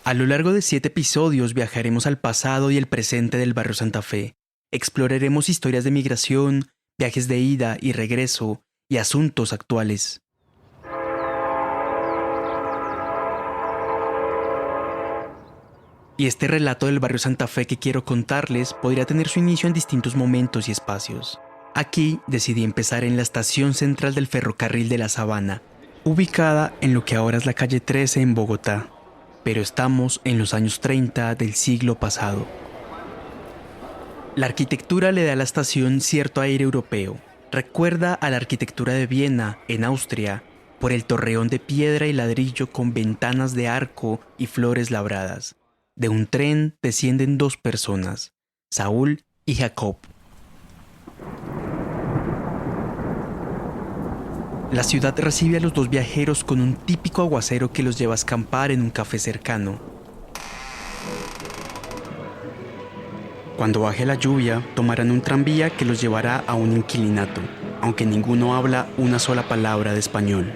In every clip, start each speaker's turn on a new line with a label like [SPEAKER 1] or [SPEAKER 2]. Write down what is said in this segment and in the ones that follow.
[SPEAKER 1] A lo largo de 7 episodios viajaremos al pasado y el presente del barrio Santa Fe. Exploraremos historias de migración, viajes de ida y regreso y asuntos actuales. Y este relato del barrio Santa Fe que quiero contarles podría tener su inicio en distintos momentos y espacios. Aquí decidí empezar en la estación central del ferrocarril de La Sabana, ubicada en lo que ahora es la calle 13 en Bogotá. Pero estamos en los años 30 del siglo pasado. La arquitectura le da a la estación cierto aire europeo. Recuerda a la arquitectura de Viena, en Austria, por el torreón de piedra y ladrillo con ventanas de arco y flores labradas. De un tren descienden 2 personas, Saúl y Jacob. La ciudad recibe a los 2 viajeros con un típico aguacero que los lleva a escampar en un café cercano. Cuando baje la lluvia, tomarán un tranvía que los llevará a un inquilinato, aunque ninguno habla una sola palabra de español.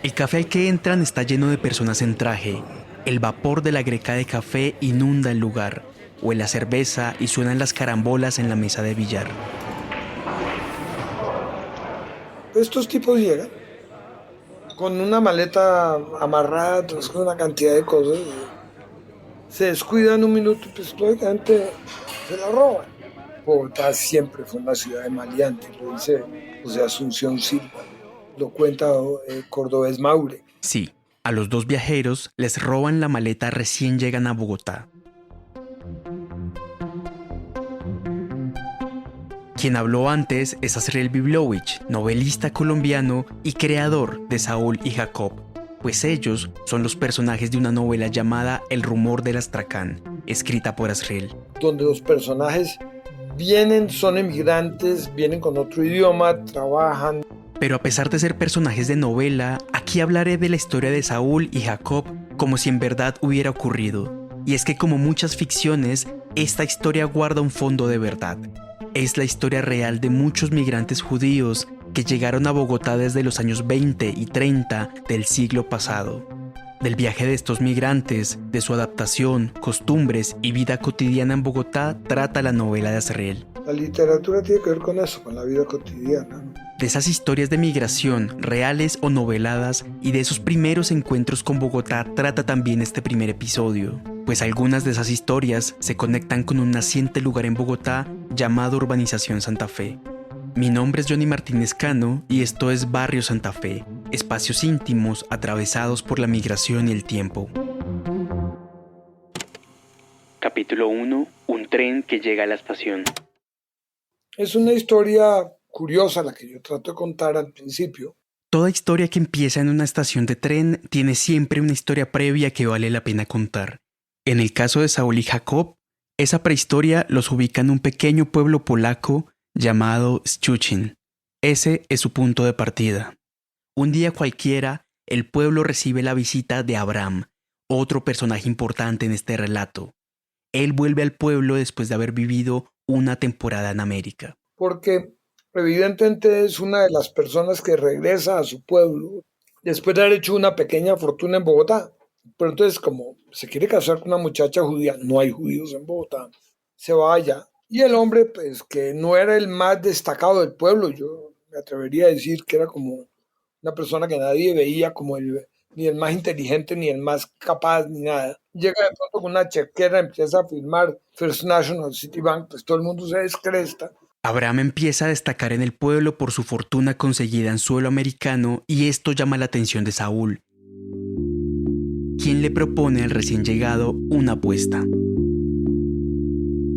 [SPEAKER 1] El café al que entran está lleno de personas en traje. El vapor de la greca de café inunda el lugar. Huele a cerveza y suenan las carambolas en la mesa de billar.
[SPEAKER 2] Estos tipos llegan con una maleta amarrada, con una cantidad de cosas. Se descuidan un minuto y pues lógicamente se la roban. Bogotá siempre fue una ciudad de maleantes, lo dice José Asunción Silva. Lo cuenta Cordobés Maure.
[SPEAKER 1] Sí, a los 2 viajeros les roban la maleta recién llegan a Bogotá. Quien habló antes es Azriel Biblowicz, novelista colombiano y creador de Saúl y Jacob, pues ellos son los personajes de una novela llamada El rumor del Astracán, escrita por Azriel.
[SPEAKER 2] Donde los personajes vienen, son emigrantes, vienen con otro idioma, trabajan.
[SPEAKER 1] Pero a pesar de ser personajes de novela, aquí hablaré de la historia de Saúl y Jacob como si en verdad hubiera ocurrido. Y es que como muchas ficciones, esta historia guarda un fondo de verdad. Es la historia real de muchos migrantes judíos que llegaron a Bogotá desde los años 20 y 30 del siglo pasado. Del viaje de estos migrantes, de su adaptación, costumbres y vida cotidiana en Bogotá trata la novela de Azriel.
[SPEAKER 2] La literatura tiene que ver con eso, con la vida cotidiana.
[SPEAKER 1] De esas historias de migración, reales o noveladas, y de esos primeros encuentros con Bogotá trata también este primer episodio, pues algunas de esas historias se conectan con un naciente lugar en Bogotá llamado Urbanización Santa Fe. Mi nombre es Johnny Martínez Cano y esto es Barrio Santa Fe, espacios íntimos atravesados por la migración y el tiempo. Capítulo 1. Un tren que llega a la estación.
[SPEAKER 2] Es una historia curiosa la que yo trato de contar al principio.
[SPEAKER 1] Toda historia que empieza en una estación de tren tiene siempre una historia previa que vale la pena contar. En el caso de Saúl y Jacob, esa prehistoria los ubica en un pequeño pueblo polaco llamado Szczucin. Ese es su punto de partida. Un día cualquiera, el pueblo recibe la visita de Abraham, otro personaje importante en este relato. Él vuelve al pueblo después de haber vivido una temporada en América.
[SPEAKER 2] Porque evidentemente es una de las personas que regresa a su pueblo después de haber hecho una pequeña fortuna en Bogotá. Pero entonces, como se quiere casar con una muchacha judía, no hay judíos en Bogotá, se va allá. Y el hombre, pues, que no era el más destacado del pueblo, yo me atrevería a decir que era como una persona que nadie veía como ni el más inteligente, ni el más capaz, ni nada. Llega de pronto con una chequera, empieza a firmar First National Citibank, pues todo el mundo se descresta.
[SPEAKER 1] Abraham empieza a destacar en el pueblo por su fortuna conseguida en suelo americano y esto llama la atención de Saúl, quien le propone al recién llegado una apuesta.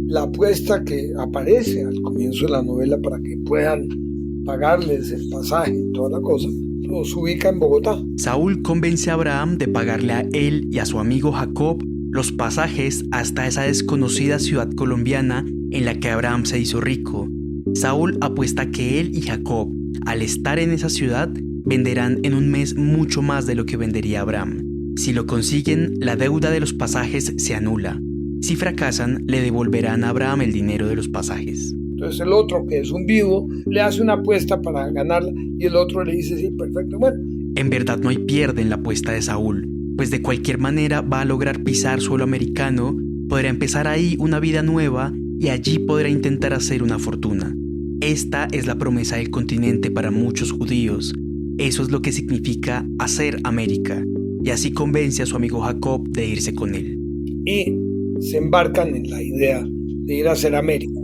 [SPEAKER 2] La apuesta que aparece al comienzo de la novela para que puedan pagarles el pasaje y toda la cosa, los ubica en Bogotá.
[SPEAKER 1] Saúl convence a Abraham de pagarle a él y a su amigo Jacob los pasajes hasta esa desconocida ciudad colombiana en la que Abraham se hizo rico. Saúl apuesta que él y Jacob, al estar en esa ciudad, venderán en un mes mucho más de lo que vendería Abraham. Si lo consiguen, la deuda de los pasajes se anula. Si fracasan, le devolverán a Abraham el dinero de los pasajes.
[SPEAKER 2] Entonces el otro, que es un vivo, le hace una apuesta para ganarla y el otro le dice, sí, perfecto, bueno.
[SPEAKER 1] En verdad no hay pierde en la apuesta de Saúl, pues de cualquier manera va a lograr pisar suelo americano, podrá empezar ahí una vida nueva y allí podrá intentar hacer una fortuna. Esta es la promesa del continente para muchos judíos. Eso es lo que significa hacer América, y así convence a su amigo Jacob de irse con él.
[SPEAKER 2] Y se embarcan en la idea de ir a hacer América.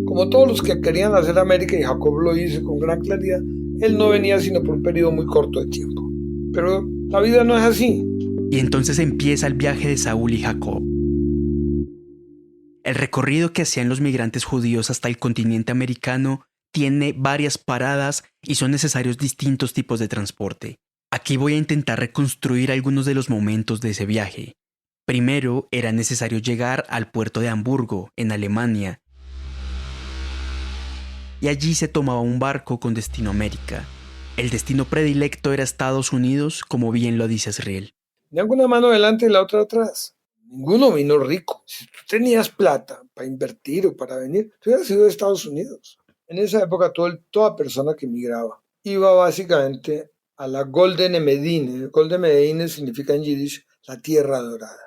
[SPEAKER 2] Como todos los que querían hacer América, y Jacob lo dice con gran claridad, él no venía sino por un periodo muy corto de tiempo. Pero la vida no es así.
[SPEAKER 1] Y entonces empieza el viaje de Saúl y Jacob. El recorrido que hacían los migrantes judíos hasta el continente americano tiene varias paradas y son necesarios distintos tipos de transporte. Aquí voy a intentar reconstruir algunos de los momentos de ese viaje. Primero, era necesario llegar al puerto de Hamburgo, en Alemania, y allí se tomaba un barco con destino a América. El destino predilecto era Estados Unidos, como bien lo dice Asriel.
[SPEAKER 2] Tenían una mano adelante y la otra atrás. Ninguno vino rico. Si tú tenías plata para invertir o para venir, tú hubieras ido a Estados Unidos. En esa época toda persona que migraba iba básicamente a la Goldene Medine. Goldene Medine significa en yiddish la tierra dorada.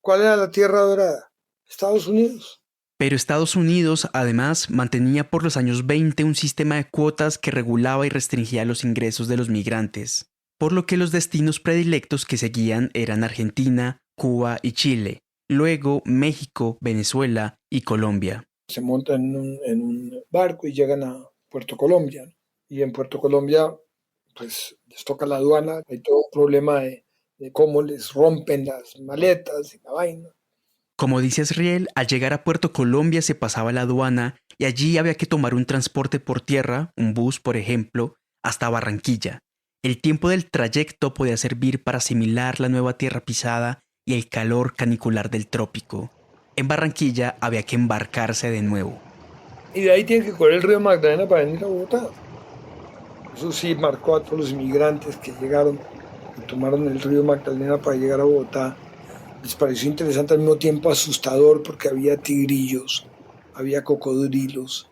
[SPEAKER 2] ¿Cuál era la tierra dorada? Estados Unidos.
[SPEAKER 1] Pero Estados Unidos, además, mantenía por los años 20 un sistema de cuotas que regulaba y restringía los ingresos de los migrantes, por lo que los destinos predilectos que seguían eran Argentina, Cuba y Chile, luego México, Venezuela y Colombia.
[SPEAKER 2] Se montan en un barco y llegan a Puerto Colombia. Y en Puerto Colombia, pues les toca la aduana, hay todo un problema de cómo les rompen las maletas y la vaina.
[SPEAKER 1] Como dice Asriel, al llegar a Puerto Colombia se pasaba la aduana y allí había que tomar un transporte por tierra, un bus por ejemplo, hasta Barranquilla. El tiempo del trayecto podía servir para asimilar la nueva tierra pisada y el calor canicular del trópico. En Barranquilla había que embarcarse de nuevo.
[SPEAKER 2] Y de ahí tienen que correr el río Magdalena para venir a Bogotá. Eso sí marcó a todos los inmigrantes que llegaron y tomaron el río Magdalena para llegar a Bogotá. Les pareció interesante, al mismo tiempo asustador, porque había tigrillos, había cocodrilos.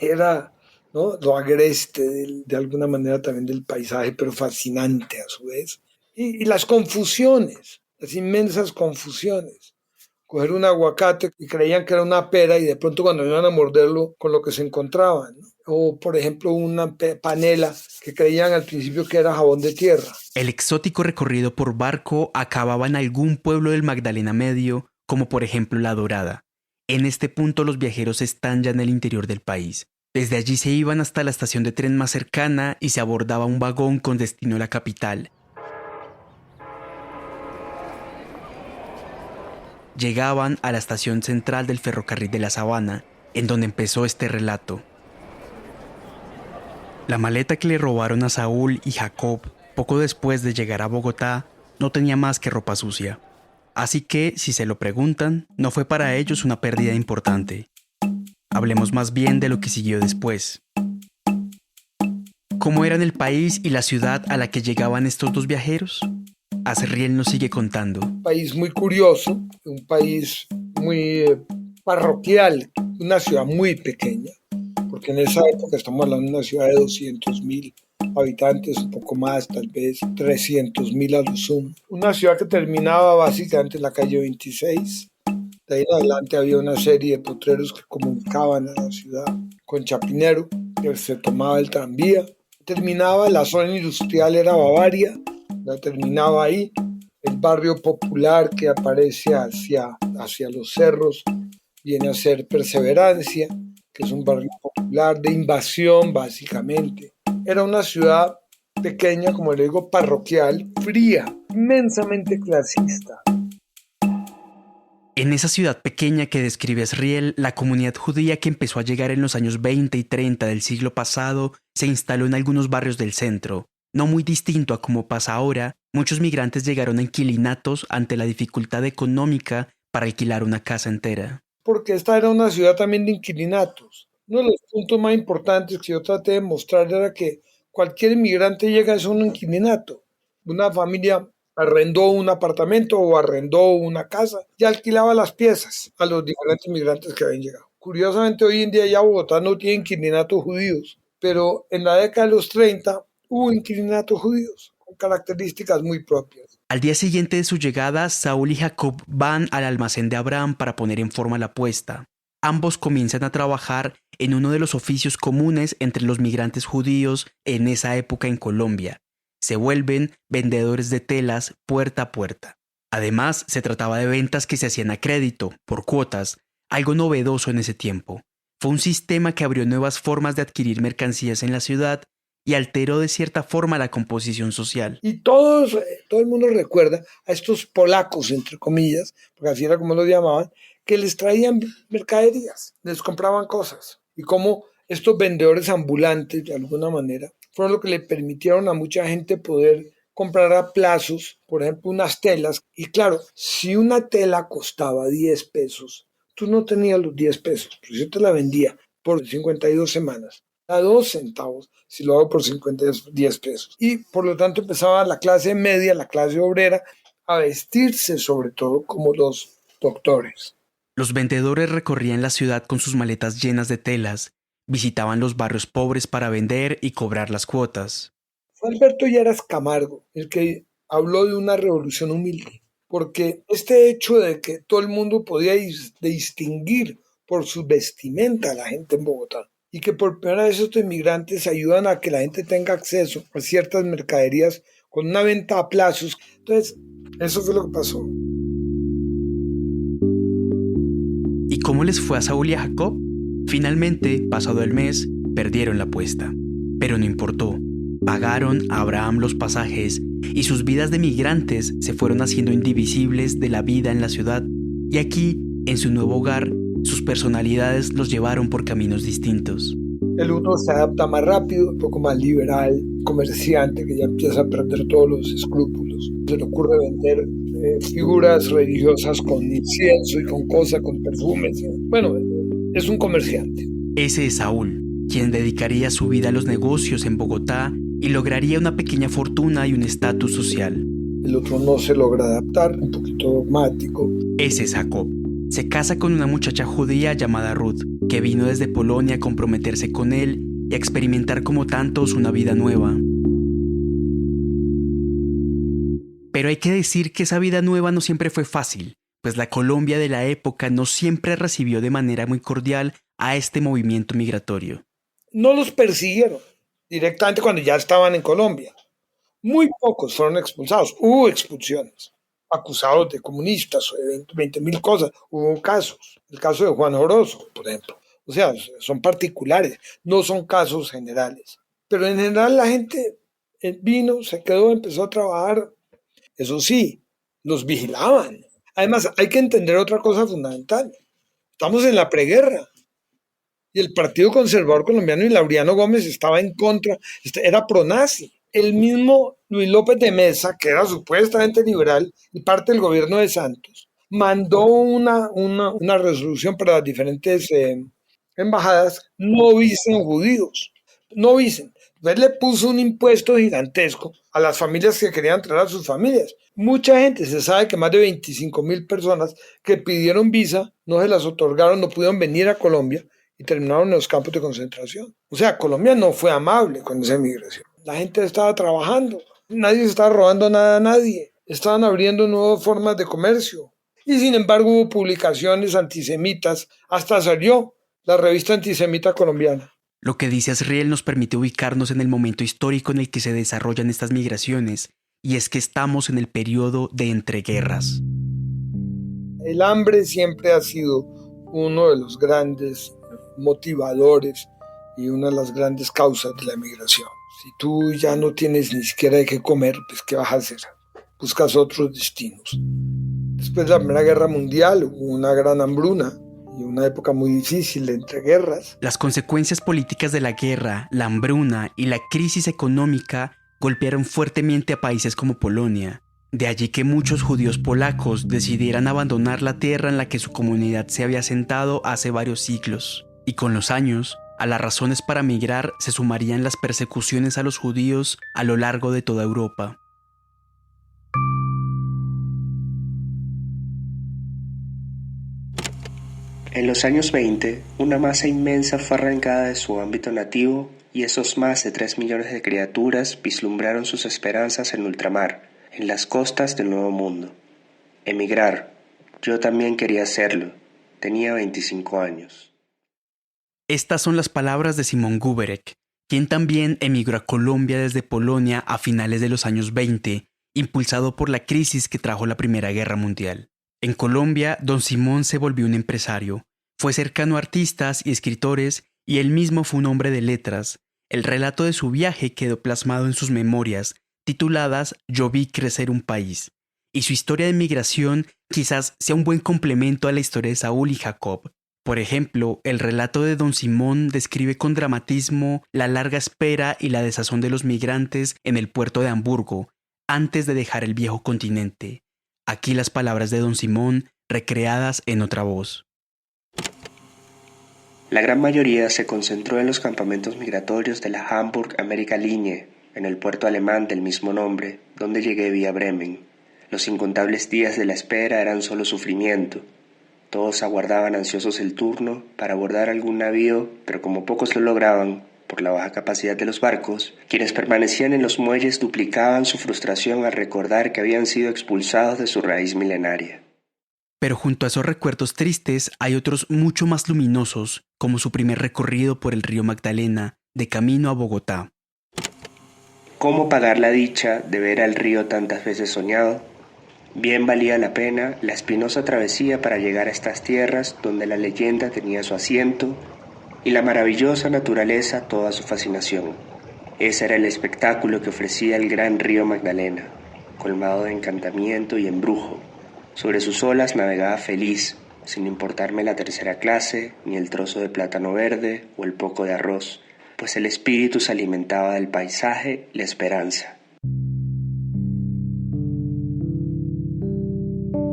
[SPEAKER 2] Era, ¿no?, lo agreste de alguna manera también del paisaje, pero fascinante a su vez. Y las confusiones, las inmensas confusiones. Coger un aguacate y creían que era una pera y de pronto cuando iban a morderlo con lo que se encontraban, ¿no? O por ejemplo una panela que creían al principio que era jabón de tierra.
[SPEAKER 1] El exótico recorrido por barco acababa en algún pueblo del Magdalena Medio, como por ejemplo La Dorada. En este punto los viajeros están ya en el interior del país. Desde allí se iban hasta la estación de tren más cercana y se abordaba un vagón con destino a la capital. Llegaban a la estación central del ferrocarril de la Sabana, en donde empezó este relato. La maleta que le robaron a Saúl y Jacob poco después de llegar a Bogotá no tenía más que ropa sucia. Así que, si se lo preguntan, no fue para ellos una pérdida importante. Hablemos más bien de lo que siguió después. ¿Cómo eran el país y la ciudad a la que llegaban estos dos viajeros? Asriel nos sigue contando.
[SPEAKER 2] Un país muy curioso, un país muy parroquial, una ciudad muy pequeña, porque en esa época estamos hablando de una ciudad de 200.000 habitantes, un poco más, tal vez 300.000 a lo sumo. Una ciudad que terminaba básicamente en la calle 26. De ahí en adelante había una serie de potreros que comunicaban a la ciudad con Chapinero, que se tomaba el tranvía. Terminaba, la zona industrial era Bavaria, la terminaba ahí. El barrio popular que aparece hacia los cerros viene a ser Perseverancia, que es un barrio popular de invasión básicamente. Era una ciudad pequeña, como le digo, parroquial, fría, inmensamente clasista.
[SPEAKER 1] En esa ciudad pequeña que describe Asriel, la comunidad judía que empezó a llegar en los años 20 y 30 del siglo pasado se instaló en algunos barrios del centro. No muy distinto a como pasa ahora, muchos migrantes llegaron a inquilinatos ante la dificultad económica para alquilar una casa entera.
[SPEAKER 2] Porque esta era una ciudad también de inquilinatos. Uno de los puntos más importantes que yo traté de mostrar era que cualquier inmigrante llega a un inquilinato. Una familia arrendó un apartamento o arrendó una casa y alquilaba las piezas a los diferentes migrantes que habían llegado. Curiosamente, hoy en día ya Bogotá no tiene inquilinatos judíos, pero en la década de los 30 hubo inquilinatos judíos con características muy propias.
[SPEAKER 1] Al día siguiente de su llegada, Saúl y Jacob van al almacén de Abraham para poner en forma la apuesta. Ambos comienzan a trabajar en uno de los oficios comunes entre los migrantes judíos en esa época en Colombia. Se vuelven vendedores de telas puerta a puerta. Además, se trataba de ventas que se hacían a crédito, por cuotas, algo novedoso en ese tiempo. Fue un sistema que abrió nuevas formas de adquirir mercancías en la ciudad y alteró de cierta forma la composición social.
[SPEAKER 2] Y todo el mundo recuerda a estos polacos, entre comillas, porque así era como los llamaban, que les traían mercaderías, les compraban cosas. Y como estos vendedores ambulantes, de alguna manera, fueron lo que le permitieron a mucha gente poder comprar a plazos, por ejemplo, unas telas. Y claro, si una tela costaba 10 pesos, tú no tenías los 10 pesos, pero yo te la vendía por 52 semanas a 2 centavos si lo hago por 10 pesos. Y por lo tanto empezaba la clase media, la clase obrera, a vestirse sobre todo como los doctores.
[SPEAKER 1] Los vendedores recorrían la ciudad con sus maletas llenas de telas, visitaban los barrios pobres para vender y cobrar las cuotas.
[SPEAKER 2] Fue Alberto Lleras Camargo el que habló de una revolución humilde, porque este hecho de que todo el mundo podía distinguir por su vestimenta a la gente en Bogotá, y que por primera vez estos inmigrantes ayudan a que la gente tenga acceso a ciertas mercaderías con una venta a plazos. Entonces, eso fue lo que pasó.
[SPEAKER 1] ¿Y cómo les fue a Saúl y a Jacob? Finalmente, pasado el mes, perdieron la apuesta. Pero no importó. Pagaron a Abraham los pasajes y sus vidas de migrantes se fueron haciendo indivisibles de la vida en la ciudad. Y aquí, en su nuevo hogar, sus personalidades los llevaron por caminos distintos.
[SPEAKER 2] El uno se adapta más rápido, un poco más liberal, comerciante que ya empieza a perder todos los escrúpulos. Se le ocurre vender figuras religiosas con incienso y con cosas, con perfumes. Bueno, es un comerciante.
[SPEAKER 1] Ese es Saúl, quien dedicaría su vida a los negocios en Bogotá y lograría una pequeña fortuna y un estatus social.
[SPEAKER 2] El otro no se logra adaptar, un poquito dogmático.
[SPEAKER 1] Ese es Jacob. Se casa con una muchacha judía llamada Ruth, que vino desde Polonia a comprometerse con él y a experimentar como tantos una vida nueva. Pero hay que decir que esa vida nueva no siempre fue fácil, pues la Colombia de la época no siempre recibió de manera muy cordial a este movimiento migratorio.
[SPEAKER 2] No los persiguieron directamente cuando ya estaban en Colombia. Muy pocos fueron expulsados. Hubo expulsiones, acusados de comunistas o de 20.000 cosas. Hubo casos. El caso de Juan Orozo, por ejemplo. O sea, son particulares, no son casos generales. Pero en general la gente vino, se quedó, empezó a trabajar. Eso sí, los vigilaban. Además, hay que entender otra cosa fundamental. Estamos en la preguerra. Y el Partido Conservador Colombiano y Laureano Gómez estaba en contra, era pronazi. El mismo Luis López de Mesa, que era supuestamente liberal y parte del gobierno de Santos, mandó una resolución para las diferentes embajadas, no visen judíos, no visen. Entonces le puso un impuesto gigantesco a las familias que querían traer a sus familias. Mucha gente, se sabe que más de 25.000 personas que pidieron visa no se las otorgaron, no pudieron venir a Colombia y terminaron en los campos de concentración. O sea, Colombia no fue amable con esa migración. La gente estaba trabajando, nadie se estaba robando nada a nadie, estaban abriendo nuevas formas de comercio. Y sin embargo hubo publicaciones antisemitas, hasta salió la revista antisemita colombiana.
[SPEAKER 1] Lo que dice Asriel nos permite ubicarnos en el momento histórico en el que se desarrollan estas migraciones, y es que estamos en el periodo de entreguerras.
[SPEAKER 2] El hambre siempre ha sido uno de los grandes motivadores y una de las grandes causas de la migración. Si tú ya no tienes ni siquiera de qué comer, pues ¿qué vas a hacer? Buscas otros destinos. Después de la Primera Guerra Mundial hubo una gran hambruna y una época muy difícil de entreguerras.
[SPEAKER 1] Las consecuencias políticas de la guerra, la hambruna y la crisis económica golpearon fuertemente a países como Polonia. De allí que muchos judíos polacos decidieran abandonar la tierra en la que su comunidad se había asentado hace varios siglos. Y con los años, a las razones para migrar se sumarían las persecuciones a los judíos a lo largo de toda Europa.
[SPEAKER 3] En los años 20, una masa inmensa fue arrancada de su ámbito nativo y esos más de 3 millones de criaturas vislumbraron sus esperanzas en ultramar, en las costas del Nuevo Mundo. Emigrar. Yo también quería hacerlo. Tenía 25 años.
[SPEAKER 1] Estas son las palabras de Szymon Guberek, quien también emigró a Colombia desde Polonia a finales de los años 20, impulsado por la crisis que trajo la Primera Guerra Mundial. En Colombia, don Szymon se volvió un empresario. Fue cercano a artistas y escritores y él mismo fue un hombre de letras. El relato de su viaje quedó plasmado en sus memorias, tituladas Yo vi crecer un país. Y su historia de migración quizás sea un buen complemento a la historia de Saúl y Jacob. Por ejemplo, el relato de don Szymon describe con dramatismo la larga espera y la desazón de los migrantes en el puerto de Hamburgo, antes de dejar el viejo continente. Aquí las palabras de don Szymon recreadas en otra voz.
[SPEAKER 3] La gran mayoría se concentró en los campamentos migratorios de la Hamburg-Amerika-Linie, en el puerto alemán del mismo nombre, donde llegué vía Bremen. Los incontables días de la espera eran solo sufrimiento. Todos aguardaban ansiosos el turno para abordar algún navío, pero como pocos lo lograban, por la baja capacidad de los barcos, quienes permanecían en los muelles duplicaban su frustración al recordar que habían sido expulsados de su raíz milenaria.
[SPEAKER 1] Pero junto a esos recuerdos tristes hay otros mucho más luminosos, como su primer recorrido por el río Magdalena, de camino a Bogotá.
[SPEAKER 3] ¿Cómo pagar la dicha de ver al río tantas veces soñado? Bien valía la pena la espinosa travesía para llegar a estas tierras donde la leyenda tenía su asiento y la maravillosa naturaleza toda su fascinación. Ese era el espectáculo que ofrecía el gran río Magdalena, colmado de encantamiento y embrujo. Sobre sus olas navegaba feliz, sin importarme la tercera clase, ni el trozo de plátano verde o el poco de arroz, pues el espíritu se alimentaba del paisaje y la esperanza.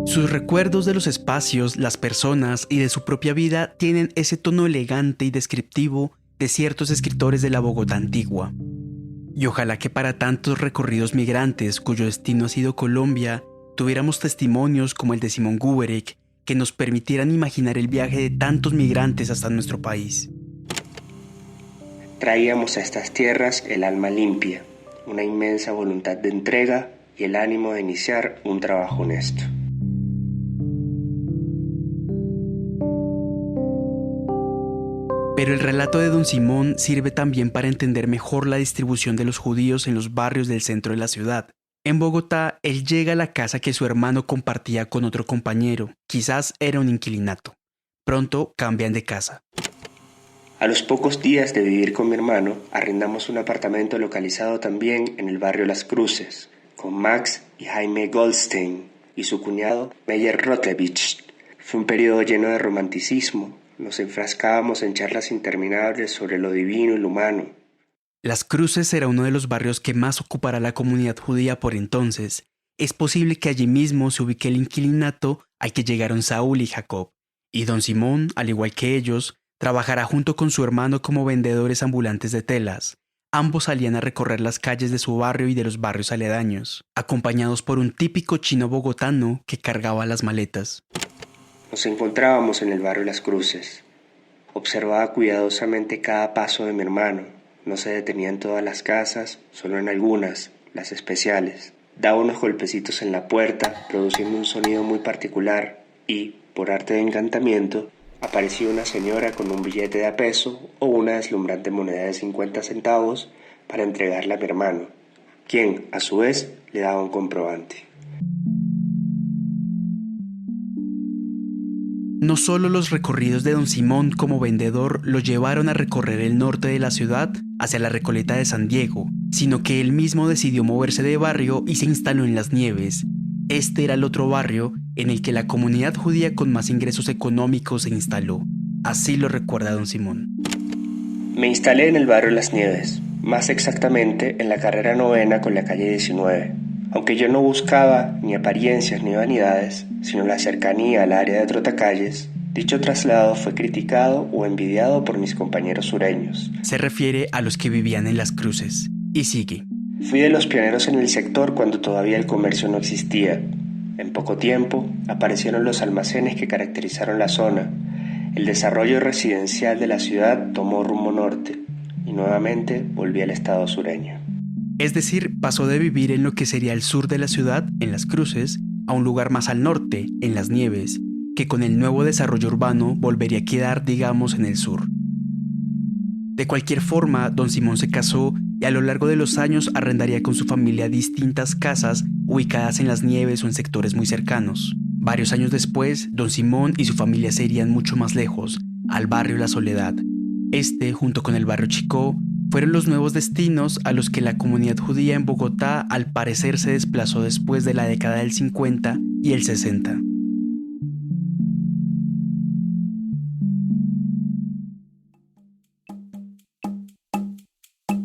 [SPEAKER 1] Sus recuerdos de los espacios, las personas y de su propia vida tienen ese tono elegante y descriptivo de ciertos escritores de la Bogotá antigua. Y ojalá que para tantos recorridos migrantes cuyo destino ha sido Colombia, tuviéramos testimonios como el de Szymon Guberek que nos permitieran imaginar el viaje de tantos migrantes hasta nuestro país.
[SPEAKER 3] Traíamos a estas tierras el alma limpia, una inmensa voluntad de entrega y el ánimo de iniciar un trabajo honesto.
[SPEAKER 1] Pero el relato de don Szymon sirve también para entender mejor la distribución de los judíos en los barrios del centro de la ciudad. En Bogotá, él llega a la casa que su hermano compartía con otro compañero. Quizás era un inquilinato. Pronto cambian de casa.
[SPEAKER 3] A los pocos días de vivir con mi hermano, arrendamos un apartamento localizado también en el barrio Las Cruces, con Max y Jaime Goldstein y su cuñado Meyer Rotlevich. Fue un periodo lleno de romanticismo. Nos enfrascábamos en charlas interminables sobre lo divino y lo humano.
[SPEAKER 1] Las Cruces era uno de los barrios que más ocupará la comunidad judía por entonces. Es posible que allí mismo se ubique el inquilinato al que llegaron Saúl y Jacob. Y don Szymon, al igual que ellos, trabajará junto con su hermano como vendedores ambulantes de telas. Ambos salían a recorrer las calles de su barrio y de los barrios aledaños, acompañados por un típico chino bogotano que cargaba las maletas.
[SPEAKER 3] Nos encontrábamos en el barrio Las Cruces. Observaba cuidadosamente cada paso de mi hermano. No se detenía en todas las casas, solo en algunas, las especiales. Daba unos golpecitos en la puerta, produciendo un sonido muy particular y, por arte de encantamiento, aparecía una señora con un billete de a peso o una deslumbrante moneda de 50 centavos para entregarla a mi hermano, quien, a su vez, le daba un comprobante.
[SPEAKER 1] No solo los recorridos de don Szymon como vendedor lo llevaron a recorrer el norte de la ciudad hacia la Recoleta de San Diego, sino que él mismo decidió moverse de barrio y se instaló en Las Nieves. Este era el otro barrio en el que la comunidad judía con más ingresos económicos se instaló. Así lo recuerda don Szymon.
[SPEAKER 3] Me instalé en el barrio Las Nieves, más exactamente en la carrera 9 con la calle 19. Aunque yo no buscaba ni apariencias ni vanidades, sino la cercanía al área de Trotacalles, dicho traslado fue criticado o envidiado por mis compañeros sureños.
[SPEAKER 1] Se refiere a los que vivían en Las Cruces. Y sigue.
[SPEAKER 3] Fui de los pioneros en el sector cuando todavía el comercio no existía. En poco tiempo aparecieron los almacenes que caracterizaron la zona. El desarrollo residencial de la ciudad tomó rumbo norte y nuevamente volvió al estado sureño.
[SPEAKER 1] Es decir, pasó de vivir en lo que sería el sur de la ciudad, en Las Cruces, a un lugar más al norte, en Las Nieves, que con el nuevo desarrollo urbano volvería a quedar, digamos, en el sur. De cualquier forma, don Simón se casó y a lo largo de los años arrendaría con su familia distintas casas ubicadas en Las Nieves o en sectores muy cercanos. Varios años después, don Simón y su familia se irían mucho más lejos, al barrio La Soledad. Este, junto con el barrio Chicó, fueron los nuevos destinos a los que la comunidad judía en Bogotá al parecer se desplazó después de la década del 50 y el 60.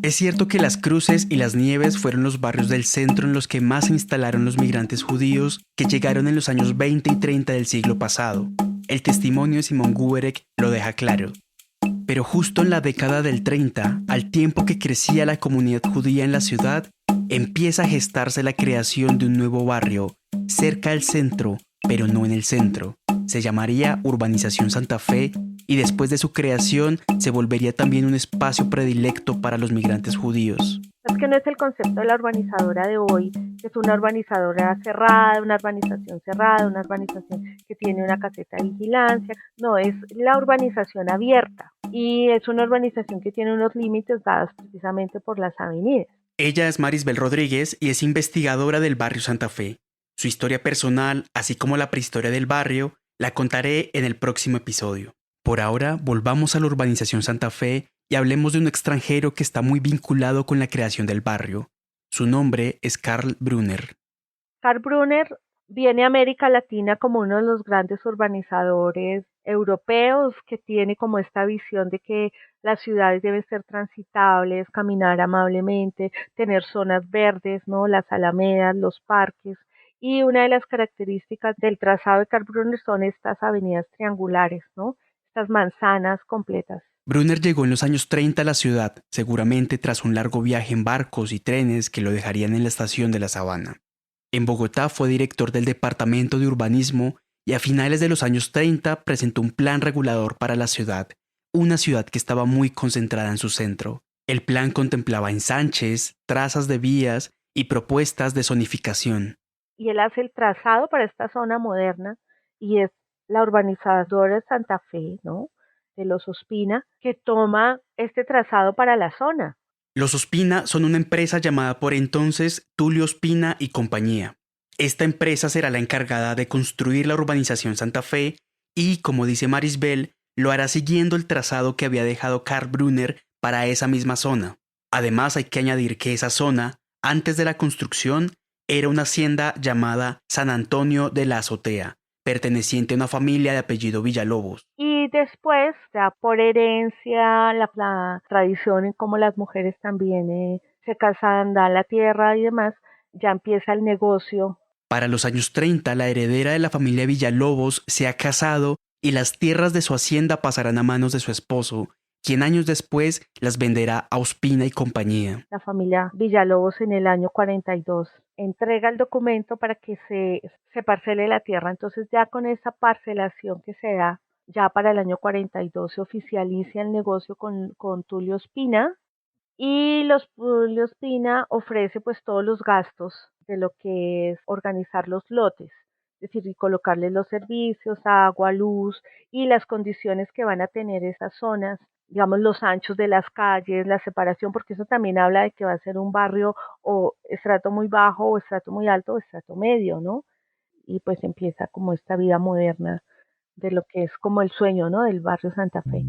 [SPEAKER 1] Es cierto que Las Cruces y Las Nieves fueron los barrios del centro en los que más se instalaron los migrantes judíos que llegaron en los años 20 y 30 del siglo pasado. El testimonio de Simón Guberek lo deja claro. Pero justo en la década del 30, al tiempo que crecía la comunidad judía en la ciudad, empieza a gestarse la creación de un nuevo barrio, cerca del centro, pero no en el centro. Se llamaría Urbanización Santa Fe y después de su creación se volvería también un espacio predilecto para los migrantes judíos.
[SPEAKER 4] Es que no es el concepto de la urbanizadora de hoy, que es una urbanizadora cerrada, una urbanización cerrada, una urbanización que tiene una caseta de vigilancia. No, es la urbanización abierta y es una urbanización que tiene unos límites dados precisamente por las avenidas.
[SPEAKER 1] Ella es Marisbel Rodríguez y es investigadora del barrio Santa Fe. Su historia personal, así como la prehistoria del barrio, la contaré en el próximo episodio. Por ahora, volvamos a la urbanización Santa Fe y hablemos de un extranjero que está muy vinculado con la creación del barrio. Su nombre es Karl Brunner.
[SPEAKER 4] Karl Brunner viene a América Latina como uno de los grandes urbanizadores europeos que tiene como esta visión de que las ciudades deben ser transitables, caminar amablemente, tener zonas verdes, ¿no? Las alamedas, los parques. Y una de las características del trazado de Karl Brunner son estas avenidas triangulares, ¿no? Estas manzanas completas.
[SPEAKER 1] Brunner llegó en los años 30 a la ciudad, seguramente tras un largo viaje en barcos y trenes que lo dejarían en la estación de La Sabana. En Bogotá fue director del Departamento de Urbanismo y a finales de los años 30 presentó un plan regulador para la ciudad, una ciudad que estaba muy concentrada en su centro. El plan contemplaba ensanches, trazas de vías y propuestas de zonificación.
[SPEAKER 4] Y él hace el trazado para esta zona moderna y es la urbanizadora de Santa Fe, ¿no? De los Ospina, que toma este trazado para la zona.
[SPEAKER 1] Los Ospina son una empresa llamada por entonces Tulio Ospina y compañía. Esta empresa será la encargada de construir la urbanización Santa Fe y, como dice Marisbel, lo hará siguiendo el trazado que había dejado Karl Brunner para esa misma zona. Además, hay que añadir que esa zona, antes de la construcción, era una hacienda llamada San Antonio de la Azotea, perteneciente a una familia de apellido Villalobos.
[SPEAKER 4] Y después, ya por herencia, la tradición en cómo las mujeres también se casan, dan la tierra y demás, ya empieza el negocio.
[SPEAKER 1] Para los años 30, la heredera de la familia Villalobos se ha casado y las tierras de su hacienda pasarán a manos de su esposo, quien años después las venderá a Ospina y compañía.
[SPEAKER 4] La familia Villalobos en el año 42 entrega el documento para que se parcele la tierra. Entonces ya con esa parcelación que se da, ya para el año 42 se oficializa el negocio con Tulio Ospina y Tulio Ospina ofrece pues todos los gastos de lo que es organizar los lotes. Es decir, y colocarles los servicios, agua, luz y las condiciones que van a tener esas zonas, digamos los anchos de las calles, la separación, porque eso también habla de que va a ser un barrio o estrato muy bajo o estrato muy alto o estrato medio, ¿no? Y pues empieza como esta vida moderna de lo que es como el sueño, ¿no? Del barrio Santa Fe.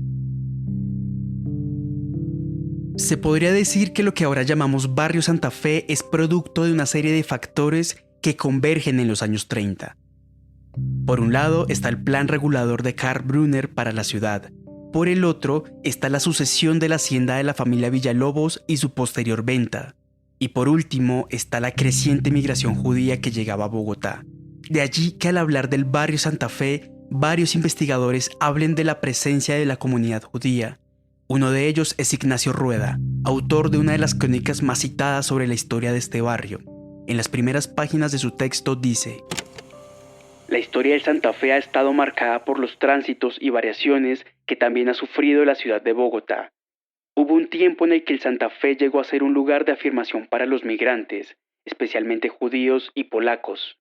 [SPEAKER 1] Se podría decir que lo que ahora llamamos barrio Santa Fe es producto de una serie de factores que convergen en los años 30. Por un lado está el plan regulador de Karl Brunner para la ciudad. Por el otro está la sucesión de la hacienda de la familia Villalobos y su posterior venta. Y por último está la creciente migración judía que llegaba a Bogotá. De allí que al hablar del barrio Santa Fe, varios investigadores hablen de la presencia de la comunidad judía. Uno de ellos es Ignacio Rueda, autor de una de las crónicas más citadas sobre la historia de este barrio. En las primeras páginas de su texto dice: La historia del Santa Fe ha estado marcada por los tránsitos y variaciones que también ha sufrido la ciudad de Bogotá. Hubo un tiempo en el que el Santa Fe llegó a ser un lugar de afirmación para los migrantes, especialmente judíos y polacos.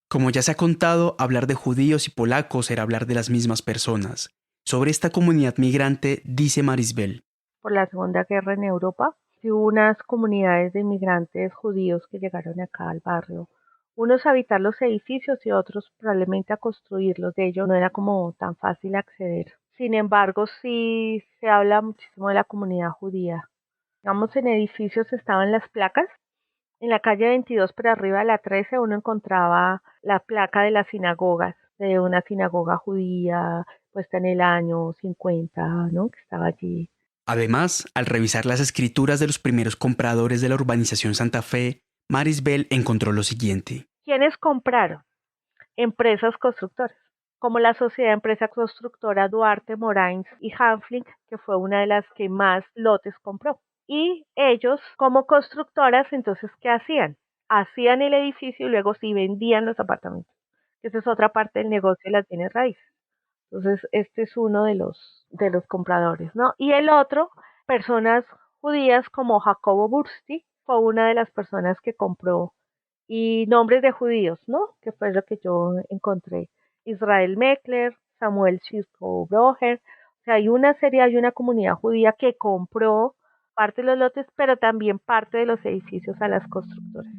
[SPEAKER 1] Como ya se ha contado, hablar de judíos y polacos era hablar de las mismas personas. Sobre esta comunidad migrante dice Marisbel.
[SPEAKER 4] Por la Segunda Guerra en Europa, sí hubo unas comunidades de inmigrantes judíos que llegaron acá al barrio. Unos a habitar los edificios y otros probablemente a construirlos. De ello no era como tan fácil acceder. Sin embargo, sí se habla muchísimo de la comunidad judía. Digamos, en edificios estaban las placas. En la calle 22 por arriba de la 13 uno encontraba la placa de las sinagogas, de una sinagoga judía puesta en el año 50, ¿no? Que estaba allí.
[SPEAKER 1] Además, al revisar las escrituras de los primeros compradores de la urbanización Santa Fe, Marisbel encontró lo siguiente.
[SPEAKER 4] ¿Quiénes compraron? Empresas constructoras, como la Sociedad Empresa Constructora Duarte, Morains y Hanfling, que fue una de las que más lotes compró. Y ellos, como constructoras, entonces, ¿qué hacían? Hacían el edificio y luego sí vendían los apartamentos. Esa es otra parte del negocio de las bienes raíces. Entonces, este es uno de los compradores, ¿no? Y el otro, personas judías como Jacobo Bursti, fue una de las personas que compró, y nombres de judíos, ¿no? Que fue lo que yo encontré. Israel Meckler, Samuel Chisco Broger. O sea, hay una comunidad judía que compró parte de los lotes, pero también parte de los edificios a las constructoras.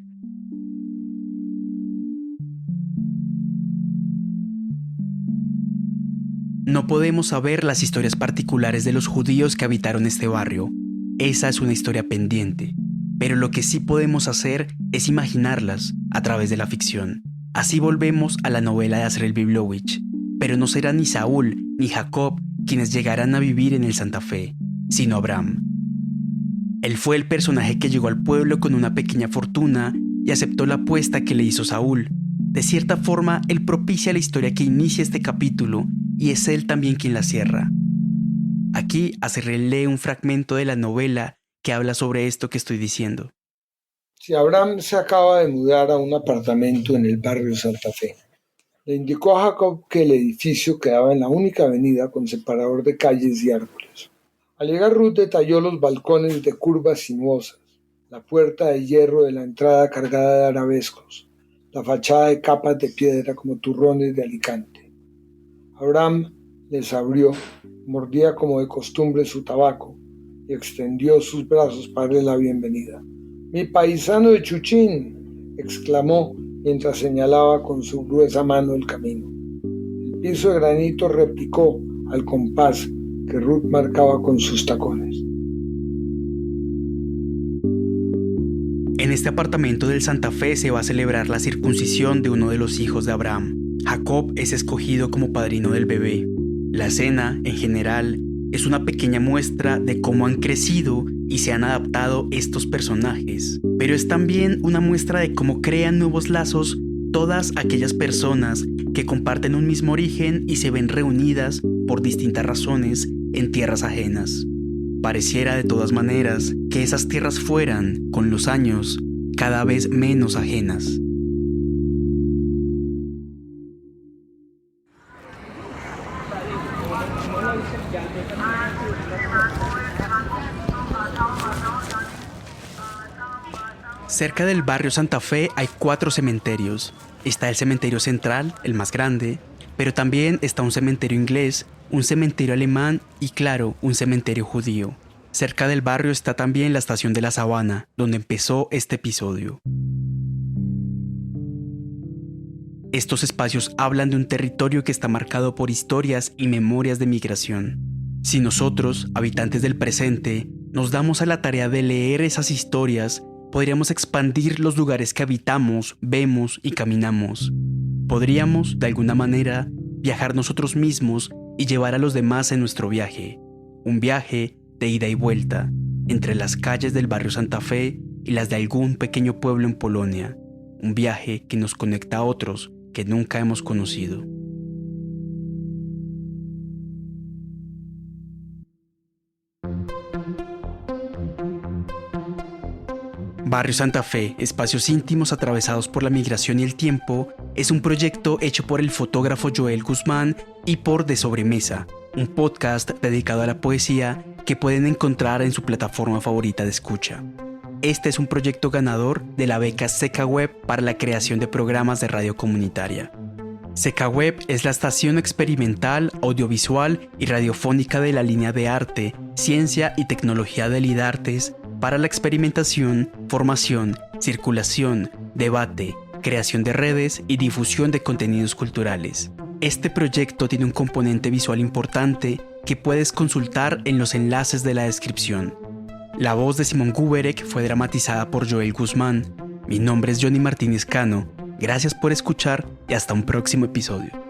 [SPEAKER 1] No podemos saber las historias particulares de los judíos que habitaron este barrio. Esa es una historia pendiente. Pero lo que sí podemos hacer es imaginarlas a través de la ficción. Así volvemos a la novela de Azriel Biblovich. Pero no será ni Saúl ni Jacob quienes llegarán a vivir en el Santa Fe, sino Abraham. Él fue el personaje que llegó al pueblo con una pequeña fortuna y aceptó la apuesta que le hizo Saúl. De cierta forma, él propicia la historia que inicia este capítulo y es él también quien la cierra. Aquí Azriel lee un fragmento de la novela que habla sobre esto que estoy diciendo.
[SPEAKER 2] Si Abraham se acaba de mudar a un apartamento en el barrio Santa Fe, le indicó a Jacob que el edificio quedaba en la única avenida con separador de calles y árboles. Al llegar Ruth detalló los balcones de curvas sinuosas, la puerta de hierro de la entrada cargada de arabescos, la fachada de capas de piedra como turrones de Alicante. Abraham les abrió, mordía como de costumbre su tabaco y extendió sus brazos para darle la bienvenida. «Mi paisano de Chuchín», exclamó mientras señalaba con su gruesa mano el camino. El piso de granito replicó al compás que Ruth marcaba con sus tacones.
[SPEAKER 1] En este apartamento del Santa Fe se va a celebrar la circuncisión de uno de los hijos de Abraham. Jacob es escogido como padrino del bebé. La escena, en general, es una pequeña muestra de cómo han crecido y se han adaptado estos personajes, pero es también una muestra de cómo crean nuevos lazos todas aquellas personas que comparten un mismo origen y se ven reunidas por distintas razones en tierras ajenas. Pareciera de todas maneras que esas tierras fueran, con los años, cada vez menos ajenas. Cerca del barrio Santa Fe hay 4 cementerios. Está el cementerio central, el más grande, pero también está un cementerio inglés, un cementerio alemán y, claro, un cementerio judío. Cerca del barrio está también la estación de la Sabana, donde empezó este episodio. Estos espacios hablan de un territorio que está marcado por historias y memorias de migración. Si nosotros, habitantes del presente, nos damos a la tarea de leer esas historias, podríamos expandir los lugares que habitamos, vemos y caminamos. Podríamos, de alguna manera, viajar nosotros mismos y llevar a los demás en nuestro viaje. Un viaje de ida y vuelta, entre las calles del barrio Santa Fe y las de algún pequeño pueblo en Polonia. Un viaje que nos conecta a otros que nunca hemos conocido. Barrio Santa Fe, espacios íntimos atravesados por la migración y el tiempo, es un proyecto hecho por el fotógrafo Joel Guzmán y por De Sobremesa, un podcast dedicado a la poesía que pueden encontrar en su plataforma favorita de escucha. Este es un proyecto ganador de la beca Seca Web para la creación de programas de radio comunitaria. Seca Web es la estación experimental, audiovisual y radiofónica de la línea de arte, ciencia y tecnología del IDARTES para la experimentación, formación, circulación, debate, creación de redes y difusión de contenidos culturales. Este proyecto tiene un componente visual importante que puedes consultar en los enlaces de la descripción. La voz de Simón Guberek fue dramatizada por Joel Guzmán. Mi nombre es Johnny Martínez Cano. Gracias por escuchar y hasta un próximo episodio.